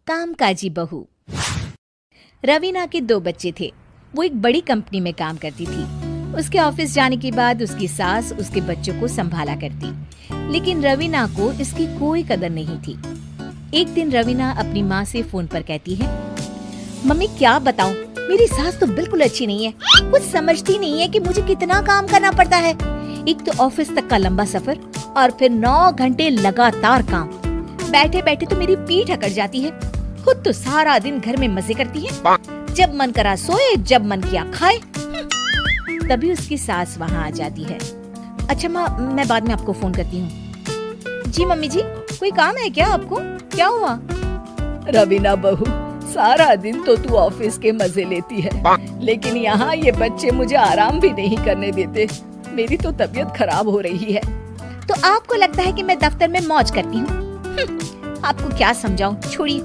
कामकाजी बहू। रवीना के 2 बच्चे थे। वो एक बड़ी कंपनी में काम करती थी। उसके ऑफिस जाने के बाद उसकी सास उसके बच्चों को संभाला करती, लेकिन रवीना को इसकी कोई कदर नहीं थी। एक दिन रवीना अपनी माँ से फोन पर कहती है, मम्मी क्या बताऊं, मेरी सास तो बिल्कुल अच्छी नहीं है। कुछ समझती नहीं है कि मुझे कितना काम करना पड़ता है। एक तो ऑफिस तक का लंबा सफर और फिर 9 घंटे लगातार काम। बैठे बैठे तो मेरी पीठ अकड़ जाती है। खुद तो सारा दिन घर में मजे करती है, जब मन करा सोए, जब मन किया खाए। तभी उसकी सास वहाँ आ जाती है। अच्छा माँ, मैं बाद में आपको फोन करती हूँ। जी मम्मी जी, कोई काम है क्या आपको? क्या हुआ? रवीना बहू, सारा दिन तो तू ऑफिस के मजे लेती है, लेकिन यहाँ ये बच्चे मुझे आराम भी नहीं करने देते। मेरी तो तबीयत खराब हो रही है। तो आपको लगता है कि मैं दफ्तर में मौज करती हूँ? आपको क्या समझाऊं, छोड़िए।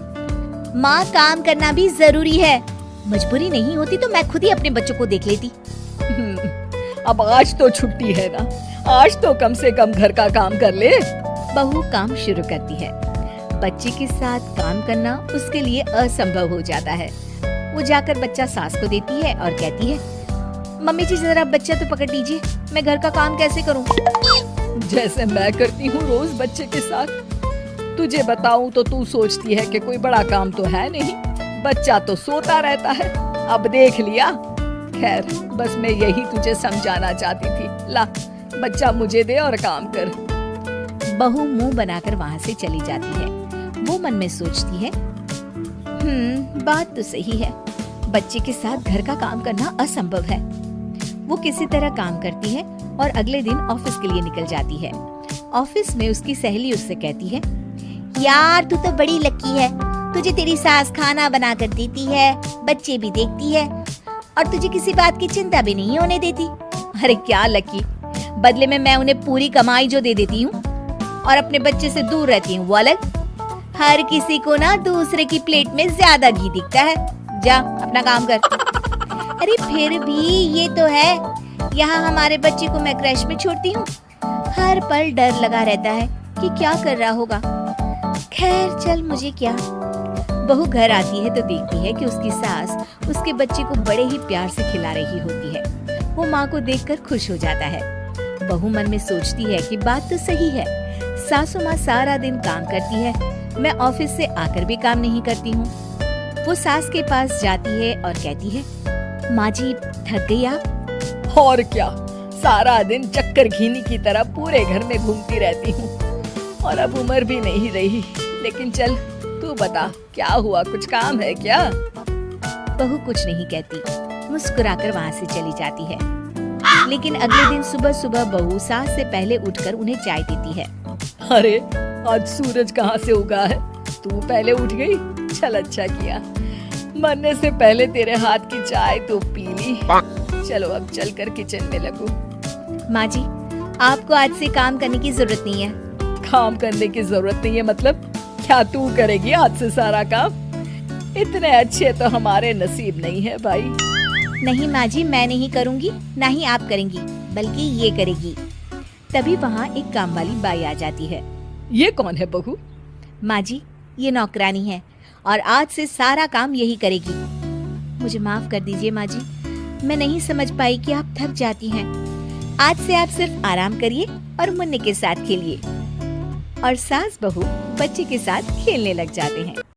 माँ, काम करना भी जरूरी है। मजबूरी नहीं होती तो मैं खुद ही अपने बच्चों को देख लेती। अब आज तो छुट्टी है ना, आज तो कम से कम घर का काम कर ले। बहू काम शुरू करती है। बच्चे के साथ काम करना उसके लिए असंभव हो जाता है। वो जाकर बच्चा सास को देती है और कहती है, मम्मी जी जरा बच्चा तो पकड़ लीजिए, मैं घर का काम कैसे करूं? जैसे मैं करती हूँ रोज बच्चे के साथ। तुझे बताऊं तो तू सोचती है कि कोई बड़ा काम तो है नहीं, बच्चा तो सोता रहता है। अब देख लिया। खैर, बस मैं यही तुझे समझाना चाहती थी। ला, बच्चा मुझे दे और काम कर। बहू मुंह बनाकर वहाँ से चली जाती है। वो मन में सोचती है, बात तो सही है, बच्चे के साथ घर का काम करना असंभव है। वो किसी तरह काम करती है और अगले दिन ऑफिस के लिए निकल जाती है। ऑफिस में उसकी सहेली उससे कहती है, यार तू तो बड़ी लकी है, तुझे तेरी सास खाना बना कर देती है, बच्चे भी देखती है और तुझे किसी बात की चिंता भी नहीं होने देती। अरे क्या लकी, बदले में मैं उन्हें पूरी कमाई जो दे देती हूँ और अपने बच्चे से दूर रहती हूँ, वो अलग। हर किसी को ना दूसरे की प्लेट में ज्यादा घी दिखता है। जा अपना काम कर। अरे फिर भी ये तो है, यहाँ हमारे बच्चे को मैं क्रैश में छोड़ती हूँ, हर पल डर लगा रहता है कि क्या कर रहा होगा। खैर चल, मुझे क्या। बहू घर आती है तो देखती है कि उसकी सास उसके बच्चे को बड़े ही प्यार से खिला रही होती है। वो माँ को देखकर खुश हो जाता है। बहू मन में सोचती है कि बात तो सही है, सासू माँ सारा दिन काम करती है, मैं ऑफिस से आकर भी काम नहीं करती हूँ। वो सास के पास जाती है और कहती है, माँ जी थक गई आप? और क्या, सारा दिन चक्कर घीनी की तरह पूरे घर में घूमती रहती हूँ और अब उम्र भी नहीं रही। लेकिन चल तू बता, क्या हुआ, कुछ काम है क्या? बहू कुछ नहीं कहती, मुस्कुराकर वहाँ से चली जाती है। लेकिन अगले दिन सुबह सुबह बहू सास से पहले उठकर उन्हें चाय देती है। अरे आज सूरज कहाँ से उगा है, तू पहले उठ गई? चल अच्छा किया, मरने से पहले तेरे हाथ की चाय तो पी ली। चलो अब चलकर किचन में लगूं। माँ जी, आपको आज से काम करने की जरूरत नहीं है। काम करने की जरूरत नहीं है मतलब? क्या तू करेगी आज से सारा काम? इतने अच्छे तो हमारे नसीब नहीं है भाई। नहीं माँ जी, मैं नहीं करूँगी, ना ही आप करेंगी, बल्कि ये करेगी। तभी वहाँ एक काम वाली बाई आ जाती है। ये कौन है बहू? माँ जी, ये नौकरानी है और आज से सारा काम यही करेगी। मुझे माफ कर दीजिए माँ जी, मैं नहीं समझ पाई कि आप थक जाती हैं। आज से आप सिर्फ आराम करिए और मुन्ने के साथ खेलिए। और सास बहू बच्चे के साथ खेलने लग जाते हैं।